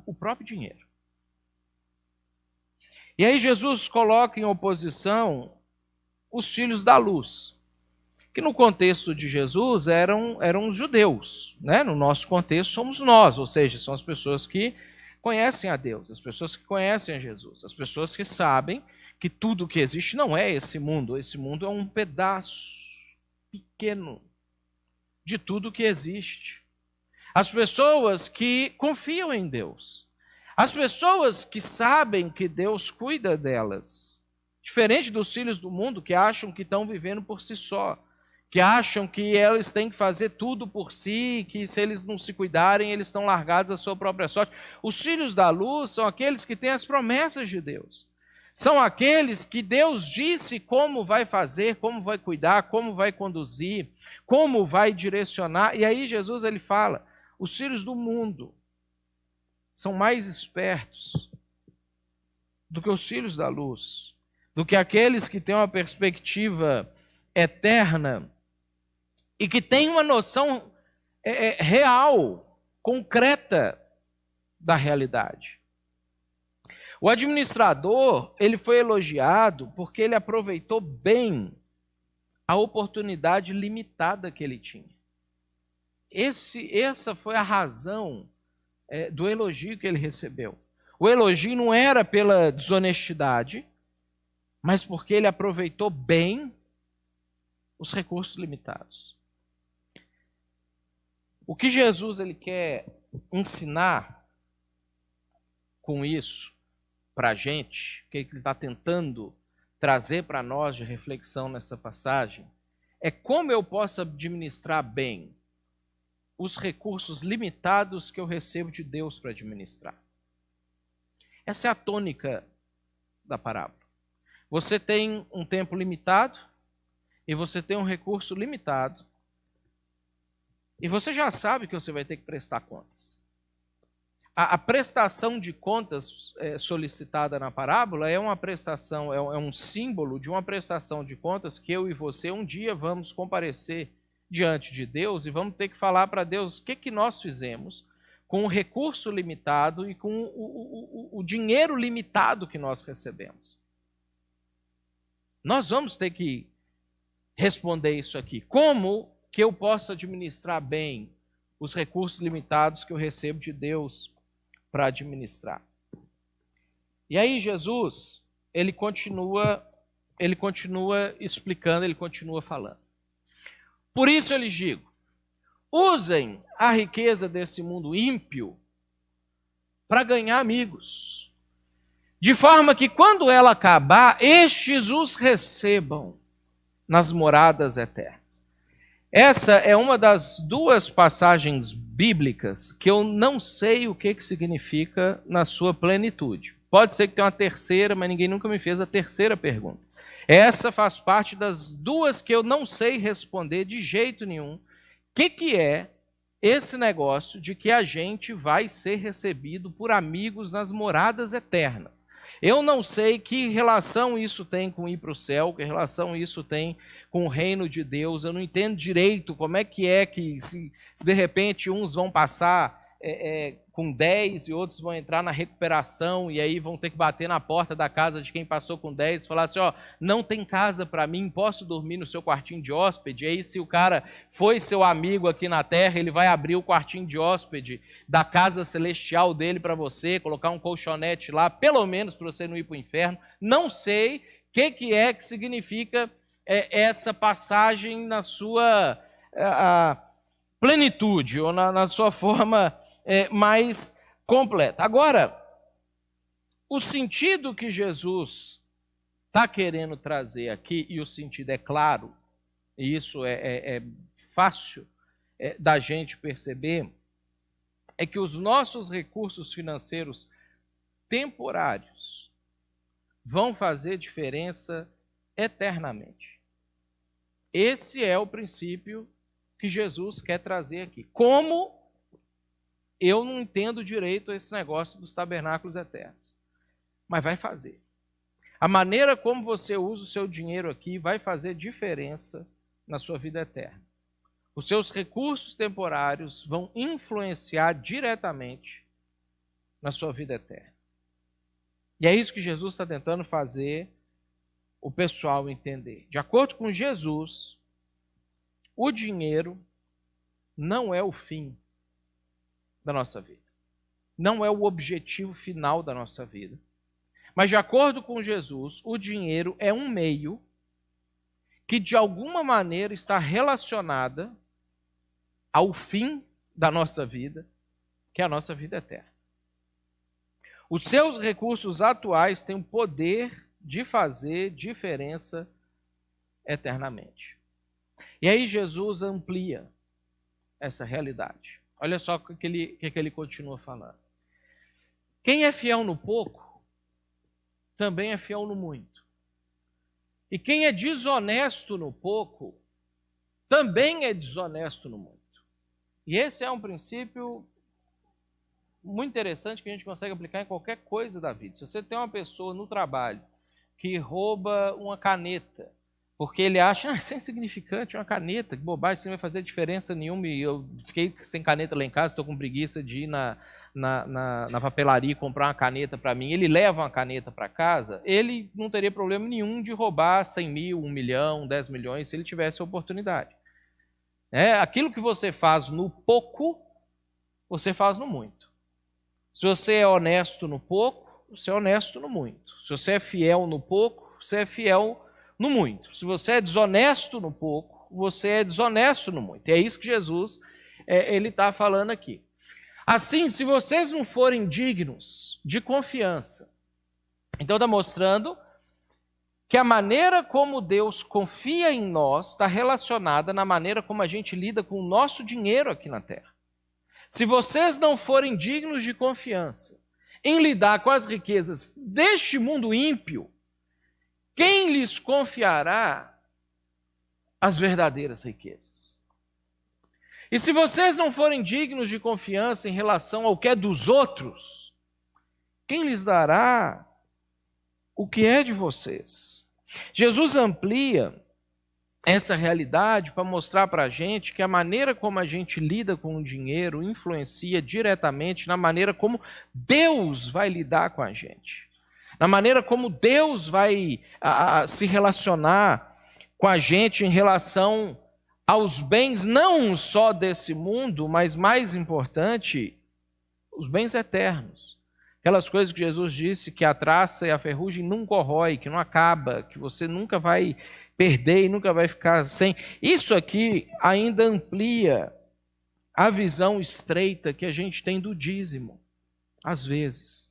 o próprio dinheiro. E aí Jesus coloca em oposição os filhos da luz, que no contexto de Jesus eram os judeus, né? No nosso contexto somos nós, ou seja, são as pessoas que conhecem a Deus, as pessoas que conhecem a Jesus, as pessoas que sabem que tudo que existe não é esse mundo é um pedaço pequeno de tudo que existe. As pessoas que confiam em Deus, as pessoas que sabem que Deus cuida delas, diferente dos filhos do mundo que acham que estão vivendo por si só, que acham que eles têm que fazer tudo por si, que se eles não se cuidarem, eles estão largados à sua própria sorte. Os filhos da luz são aqueles que têm as promessas de Deus. São aqueles que Deus disse como vai fazer, como vai cuidar, como vai conduzir, como vai direcionar. E aí Jesus ele fala, os filhos do mundo são mais espertos do que os filhos da luz, do que aqueles que têm uma perspectiva eterna e que têm uma noção real, concreta da realidade. O administrador, ele foi elogiado porque ele aproveitou bem a oportunidade limitada que ele tinha. Essa foi a razão do elogio que ele recebeu. O elogio não era pela desonestidade, mas porque ele aproveitou bem os recursos limitados. O que Jesus ele quer ensinar com isso para a gente, o que ele está tentando trazer para nós de reflexão nessa passagem, é como eu posso administrar bem os recursos limitados que eu recebo de Deus para administrar. Essa é a tônica da parábola. Você tem um tempo limitado e você tem um recurso limitado e você já sabe que você vai ter que prestar contas. A prestação de contas solicitada na parábola é uma prestação, é um símbolo de uma prestação de contas que eu e você um dia vamos comparecer diante de Deus e vamos ter que falar para Deus o que nós fizemos com o recurso limitado e com o dinheiro limitado que nós recebemos. Nós vamos ter que responder isso aqui. Como que eu posso administrar bem os recursos limitados que eu recebo de Deus para administrar? E aí Jesus, ele continua explicando, ele continua falando. Por isso eu lhes digo, usem a riqueza desse mundo ímpio para ganhar amigos, de forma que quando ela acabar, estes os recebam nas moradas eternas. Essa é uma das duas passagens bíblicas que eu não sei o que significa na sua plenitude. Pode ser que tenha uma terceira, mas ninguém nunca me fez a terceira pergunta. Essa faz parte das duas que eu não sei responder de jeito nenhum. O que é esse negócio de que a gente vai ser recebido por amigos nas moradas eternas? Eu não sei que relação isso tem com ir para o céu, que relação isso tem com o reino de Deus. Eu não entendo direito como é que se de repente uns vão passar com 10 e outros vão entrar na recuperação e aí vão ter que bater na porta da casa de quem passou com 10 e falar assim, ó, não tem casa para mim, posso dormir no seu quartinho de hóspede? E aí se o cara foi seu amigo aqui na terra, ele vai abrir o quartinho de hóspede da casa celestial dele para você, colocar um colchonete lá, pelo menos para você não ir para o inferno. Não sei o que significa essa passagem na sua plenitude ou na sua forma mais completa. Agora, o sentido que Jesus está querendo trazer aqui, e o sentido é claro, e isso é fácil da gente perceber, é que os nossos recursos financeiros temporários vão fazer diferença eternamente. Esse é o princípio que Jesus quer trazer aqui. Como eu não entendo direito esse negócio dos tabernáculos eternos, mas vai fazer. A maneira como você usa o seu dinheiro aqui vai fazer diferença na sua vida eterna. Os seus recursos temporários vão influenciar diretamente na sua vida eterna. E é isso que Jesus está tentando fazer o pessoal entender. De acordo com Jesus, o dinheiro não é o fim da nossa vida. Não é o objetivo final da nossa vida. Mas de acordo com Jesus, o dinheiro é um meio que de alguma maneira está relacionada ao fim da nossa vida, que é a nossa vida eterna. Os seus recursos atuais têm o poder de fazer diferença eternamente. E aí Jesus amplia essa realidade. Olha só o que ele continua falando. Quem é fiel no pouco, também é fiel no muito. E quem é desonesto no pouco, também é desonesto no muito. E esse é um princípio muito interessante que a gente consegue aplicar em qualquer coisa da vida. Se você tem uma pessoa no trabalho que rouba uma caneta, porque ele acha, isso é insignificante, uma caneta, que bobagem, isso não vai fazer diferença nenhuma, e eu fiquei sem caneta lá em casa, estou com preguiça de ir na papelaria e comprar uma caneta para mim, ele leva uma caneta para casa, ele não teria problema nenhum de roubar 100 mil, 1 milhão, 10 milhões, se ele tivesse a oportunidade. Aquilo que você faz no pouco, você faz no muito. Se você é honesto no pouco, você é honesto no muito. Se você é fiel no pouco, você é fiel no muito. Se você é desonesto no pouco, você é desonesto no muito. E é isso que Jesus ele está falando aqui. Assim, se vocês não forem dignos de confiança, então está mostrando que a maneira como Deus confia em nós está relacionada na maneira como a gente lida com o nosso dinheiro aqui na terra. Se vocês não forem dignos de confiança em lidar com as riquezas deste mundo ímpio, quem lhes confiará as verdadeiras riquezas? E se vocês não forem dignos de confiança em relação ao que é dos outros, quem lhes dará o que é de vocês? Jesus amplia essa realidade para mostrar para a gente que a maneira como a gente lida com o dinheiro influencia diretamente na maneira como Deus vai lidar com a gente. Na maneira como Deus vai se relacionar com a gente em relação aos bens, não só desse mundo, mas mais importante, os bens eternos. Aquelas coisas que Jesus disse que a traça e a ferrugem não corrói, que não acaba, que você nunca vai perder e nunca vai ficar sem. Isso aqui ainda amplia a visão estreita que a gente tem do dízimo, às vezes.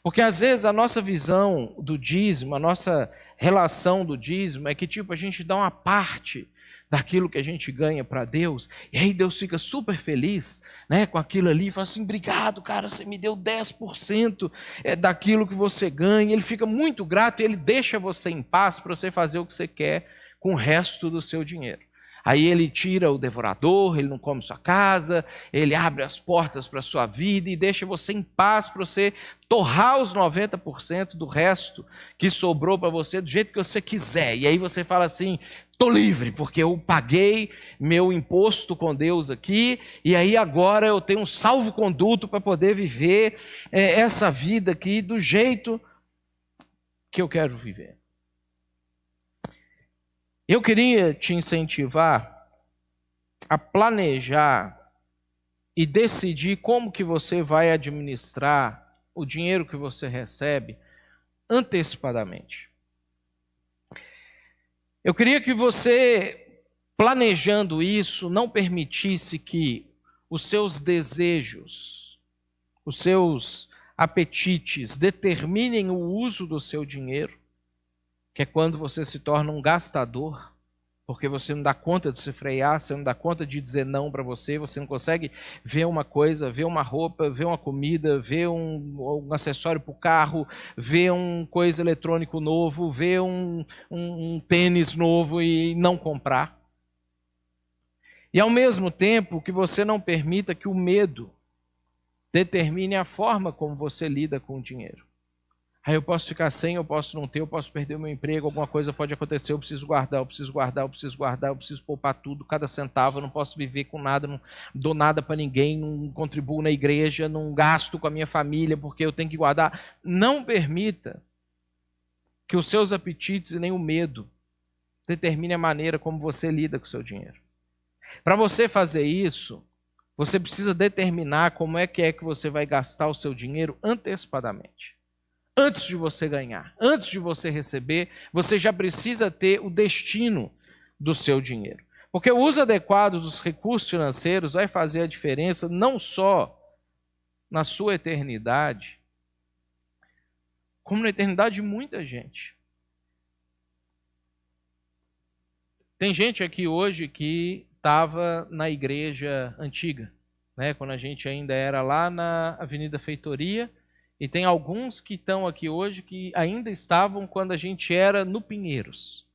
Porque às vezes a nossa visão do dízimo, a nossa relação do dízimo é que tipo a gente dá uma parte daquilo que a gente ganha para Deus, e aí Deus fica super feliz, né, com aquilo ali, e fala assim, obrigado, cara, você me deu 10% daquilo que você ganha, ele fica muito grato, e ele deixa você em paz para você fazer o que você quer com o resto do seu dinheiro. Aí ele tira o devorador, ele não come sua casa, ele abre as portas para a sua vida e deixa você em paz para você torrar os 90% do resto que sobrou para você do jeito que você quiser. E aí você fala assim, estou livre, porque eu paguei meu imposto com Deus aqui, e aí agora eu tenho um salvo-conduto para poder viver essa vida aqui do jeito que eu quero viver. Eu queria te incentivar a planejar e decidir como que você vai administrar o dinheiro que você recebe antecipadamente. Eu queria que você, planejando isso, não permitisse que os seus desejos, os seus apetites determinem o uso do seu dinheiro, que é quando você se torna um gastador, porque você não dá conta de se frear, você não dá conta de dizer não para você, você não consegue ver uma coisa, ver uma roupa, ver uma comida, ver um acessório para o carro, ver um coisa eletrônico novo, ver um tênis novo e não comprar. E ao mesmo tempo que você não permita que o medo determine a forma como você lida com o dinheiro. Aí eu posso ficar sem, eu posso não ter, eu posso perder o meu emprego, alguma coisa pode acontecer, eu preciso guardar, eu preciso guardar, eu preciso guardar, eu preciso poupar tudo, cada centavo, eu não posso viver com nada, não dou nada para ninguém, não contribuo na igreja, não gasto com a minha família porque eu tenho que guardar. Não permita que os seus apetites e nem o medo determine a maneira como você lida com o seu dinheiro. Para você fazer isso, você precisa determinar como é que você vai gastar o seu dinheiro antecipadamente. Antes de você ganhar, antes de você receber, você já precisa ter o destino do seu dinheiro. Porque o uso adequado dos recursos financeiros vai fazer a diferença não só na sua eternidade, como na eternidade de muita gente. Tem gente aqui hoje que estava na igreja antiga, né, quando a gente ainda era lá na Avenida Feitoria, e tem alguns que estão aqui hoje que ainda estavam quando a gente era no Pinheiros.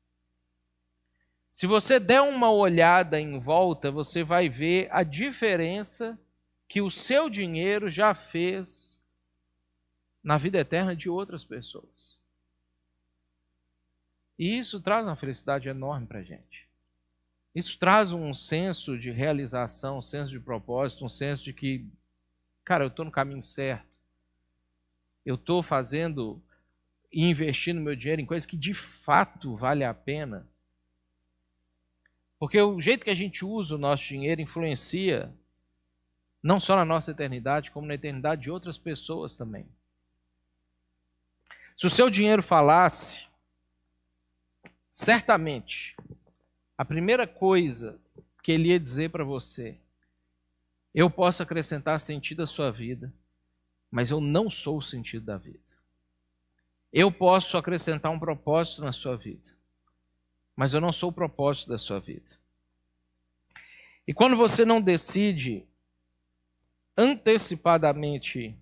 Se você der uma olhada em volta, você vai ver a diferença que o seu dinheiro já fez na vida eterna de outras pessoas. E isso traz uma felicidade enorme para a gente. Isso traz um senso de realização, um senso de propósito, um senso de que, cara, eu estou no caminho certo. Eu estou fazendo e investindo meu dinheiro em coisas que de fato vale a pena. Porque o jeito que a gente usa o nosso dinheiro influencia não só na nossa eternidade, como na eternidade de outras pessoas também. Se o seu dinheiro falasse, certamente, a primeira coisa que ele ia dizer para você: eu posso acrescentar sentido à sua vida, mas eu não sou o sentido da vida. Eu posso acrescentar um propósito na sua vida, mas eu não sou o propósito da sua vida. E quando você não decide antecipadamente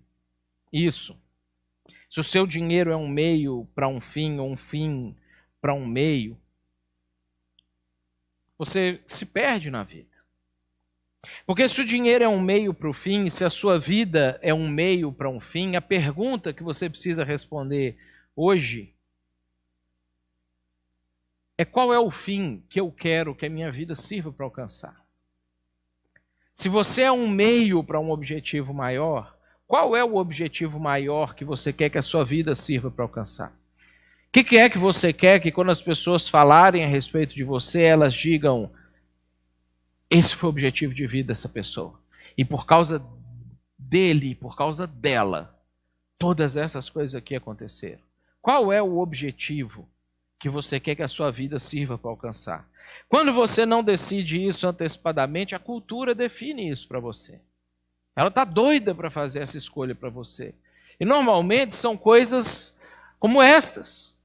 isso, se o seu dinheiro é um meio para um fim ou um fim para um meio, você se perde na vida. Porque se o dinheiro é um meio para o fim, se a sua vida é um meio para um fim, a pergunta que você precisa responder hoje é: qual é o fim que eu quero que a minha vida sirva para alcançar? Se você é um meio para um objetivo maior, qual é o objetivo maior que você quer que a sua vida sirva para alcançar? O que é que você quer que quando as pessoas falarem a respeito de você, elas digam: esse foi o objetivo de vida dessa pessoa. E por causa dele, por causa dela, todas essas coisas aqui aconteceram. Qual é o objetivo que você quer que a sua vida sirva para alcançar? Quando você não decide isso antecipadamente, a cultura define isso para você. Ela está doida para fazer essa escolha para você. E normalmente são coisas como estas: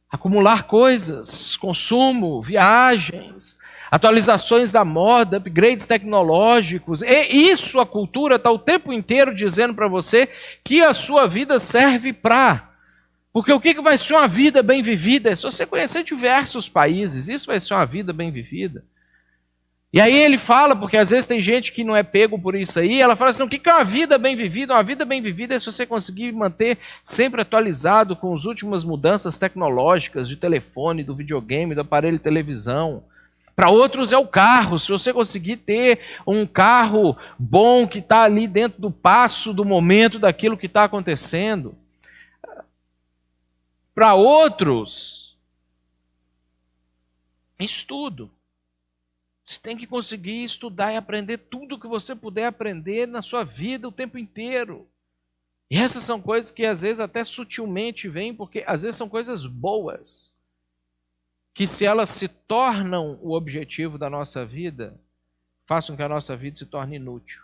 acumular coisas, consumo, viagens, atualizações da moda, upgrades tecnológicos. E isso a cultura está o tempo inteiro dizendo para você que a sua vida serve para. Porque o que vai ser uma vida bem vivida? É só você conhecer diversos países, isso vai ser uma vida bem vivida. E aí ele fala, porque às vezes tem gente que não é pego por isso aí, ela fala assim: o que é uma vida bem vivida? Uma vida bem vivida é se você conseguir manter sempre atualizado com as últimas mudanças tecnológicas de telefone, do videogame, do aparelho de televisão. Para outros é o carro, se você conseguir ter um carro bom que está ali dentro do passo, do momento daquilo que está acontecendo. Para outros, estudo. Você tem que conseguir estudar e aprender tudo que você puder aprender na sua vida o tempo inteiro. E essas são coisas que às vezes até sutilmente vêm, porque às vezes são coisas boas, que se elas se tornam o objetivo da nossa vida, façam que a nossa vida se torne inútil.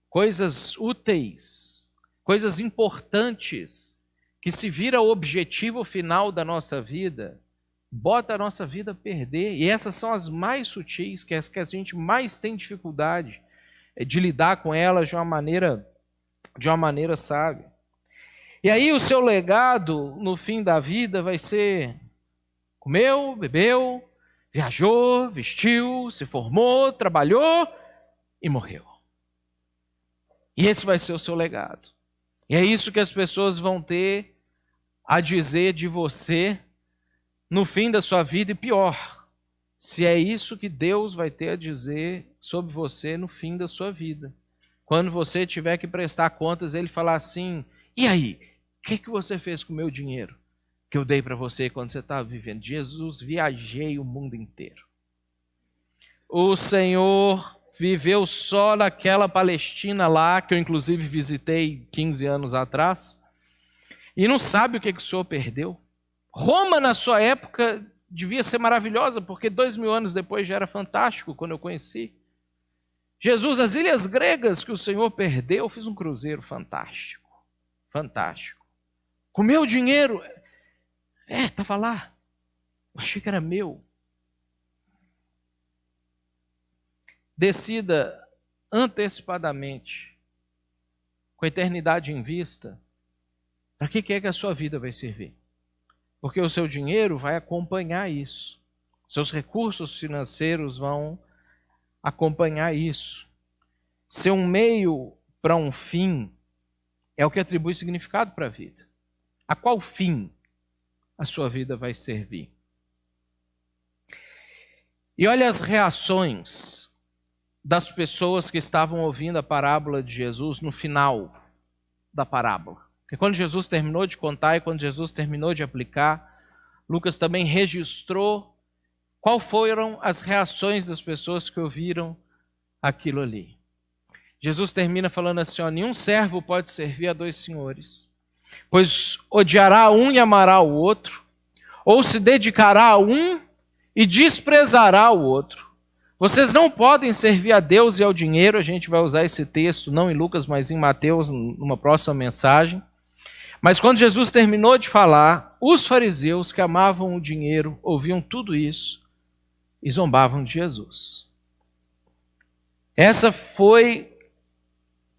Coisas úteis, coisas importantes, que se vira o objetivo final da nossa vida, bota a nossa vida a perder. E essas são as mais sutis, que as que a gente mais tem dificuldade de lidar com elas de uma maneira sábia. E aí o seu legado no fim da vida vai ser: comeu, bebeu, viajou, vestiu, se formou, trabalhou e morreu. E esse vai ser o seu legado. E é isso que as pessoas vão ter a dizer de você no fim da sua vida, e pior, se é isso que Deus vai ter a dizer sobre você no fim da sua vida. Quando você tiver que prestar contas, ele falar assim: e aí, o que você fez com o meu dinheiro que eu dei para você quando você estava vivendo? Jesus, viajei o mundo inteiro. O Senhor viveu só naquela Palestina lá, que eu inclusive visitei 15 anos atrás, e não sabe o que o Senhor perdeu. Roma, na sua época, devia ser maravilhosa, porque 2000 anos depois já era fantástico quando eu conheci. Jesus, as ilhas gregas que o Senhor perdeu, eu fiz um cruzeiro fantástico. Fantástico. Com meu dinheiro, estava lá. Eu achei que era meu. Decida antecipadamente, com a eternidade em vista, para que é que a sua vida vai servir. Porque o seu dinheiro vai acompanhar isso. Seus recursos financeiros vão acompanhar isso. Ser um meio para um fim é o que atribui significado para a vida. A qual fim a sua vida vai servir? E olha as reações das pessoas que estavam ouvindo a parábola de Jesus no final da parábola. Porque quando Jesus terminou de contar e quando Jesus terminou de aplicar, Lucas também registrou qual foram as reações das pessoas que ouviram aquilo ali. Jesus termina falando assim: nenhum servo pode servir a dois senhores, pois odiará um e amará o outro, ou se dedicará a um e desprezará o outro. Vocês não podem servir a Deus e ao dinheiro. A gente vai usar esse texto não em Lucas, mas em Mateus, numa próxima mensagem. Mas quando Jesus terminou de falar, os fariseus que amavam o dinheiro ouviam tudo isso e zombavam de Jesus. Essa foi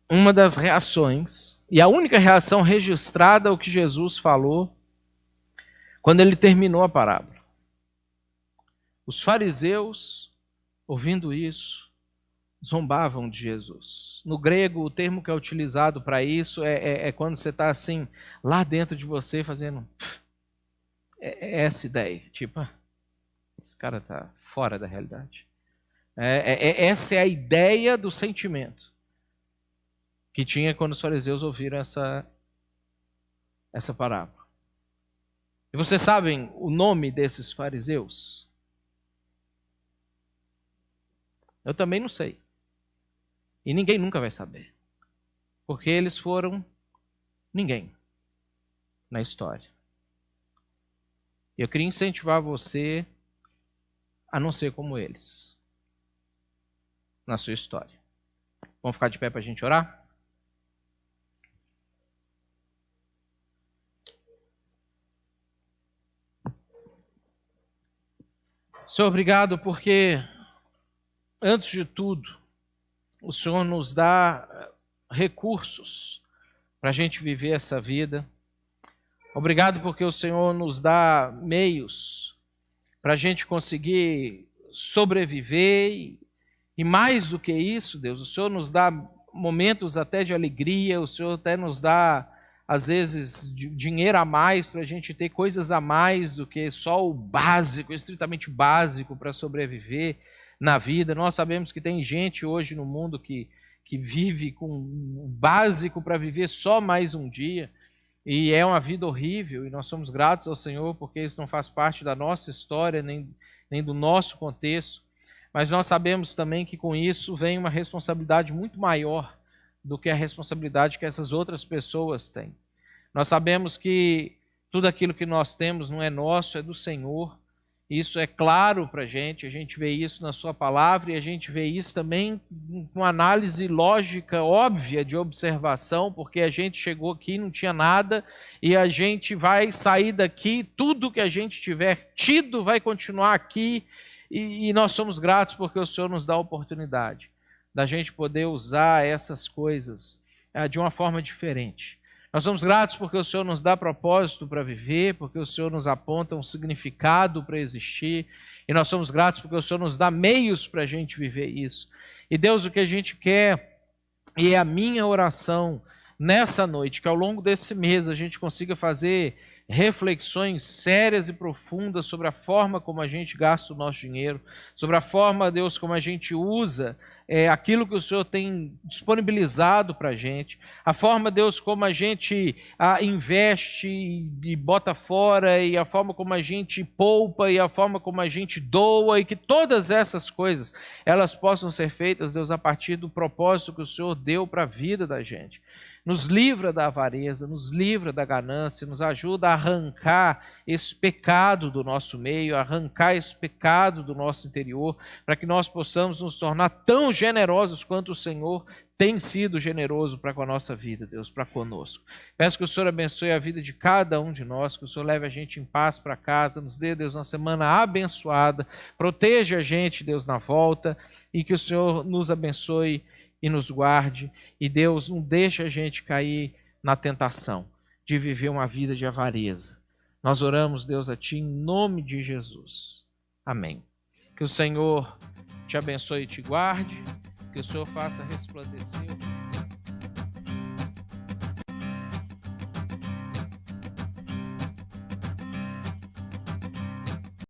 uma das reações, e a única reação registrada ao que Jesus falou quando ele terminou a parábola. Os fariseus, ouvindo isso, zombavam de Jesus. No grego, o termo que é utilizado para isso é quando você está assim, lá dentro de você, fazendo essa ideia. Tipo, esse cara está fora da realidade. Essa é a ideia do sentimento que tinha quando os fariseus ouviram essa parábola. E vocês sabem o nome desses fariseus? Eu também não sei. E ninguém nunca vai saber. Porque eles foram ninguém na história. E eu queria incentivar você a não ser como eles na sua história. Vamos ficar de pé para a gente orar? Senhor, obrigado porque, antes de tudo, o Senhor nos dá recursos para a gente viver essa vida. Obrigado porque o Senhor nos dá meios para a gente conseguir sobreviver. E mais do que isso, Deus, o Senhor nos dá momentos até de alegria, o Senhor até nos dá, às vezes, dinheiro a mais para a gente ter coisas a mais do que só o básico, estritamente básico para sobreviver na vida. Nós sabemos que tem gente hoje no mundo que vive com o básico para viver só mais um dia, e é uma vida horrível, e nós somos gratos ao Senhor porque isso não faz parte da nossa história, nem do nosso contexto, mas nós sabemos também que com isso vem uma responsabilidade muito maior do que a responsabilidade que essas outras pessoas têm. Nós sabemos que tudo aquilo que nós temos não é nosso, é do Senhor, Isso é claro para a gente vê isso na sua palavra e a gente vê isso também com análise lógica, óbvia de observação, porque a gente chegou aqui e não tinha nada e a gente vai sair daqui, tudo que a gente tiver tido vai continuar aqui e nós somos gratos porque o Senhor nos dá a oportunidade da gente poder usar essas coisas de uma forma diferente. Nós somos gratos porque o Senhor nos dá propósito para viver, porque o Senhor nos aponta um significado para existir, e nós somos gratos porque o Senhor nos dá meios para a gente viver isso. E Deus, o que a gente quer, e é a minha oração nessa noite, que ao longo desse mês a gente consiga fazer reflexões sérias e profundas sobre a forma como a gente gasta o nosso dinheiro, sobre a forma, Deus, como a gente usa aquilo que o Senhor tem disponibilizado para a gente, a forma, Deus, como a gente investe e bota fora, e a forma como a gente poupa, e a forma como a gente doa, e que todas essas coisas, elas possam ser feitas, Deus, a partir do propósito que o Senhor deu para a vida da gente. Nos livra da avareza, nos livra da ganância, nos ajuda a arrancar esse pecado do nosso meio, arrancar esse pecado do nosso interior, para que nós possamos nos tornar tão generosos quanto o Senhor tem sido generoso para com a nossa vida, Deus, para conosco. Peço que o Senhor abençoe a vida de cada um de nós, que o Senhor leve a gente em paz para casa, nos dê, Deus, uma semana abençoada, proteja a gente, Deus, na volta, e que o Senhor nos abençoe e nos guarde, e Deus não deixa a gente cair na tentação de viver uma vida de avareza. Nós oramos, Deus, a Ti em nome de Jesus. Amém. Que o Senhor te abençoe e te guarde, que o Senhor faça resplandecer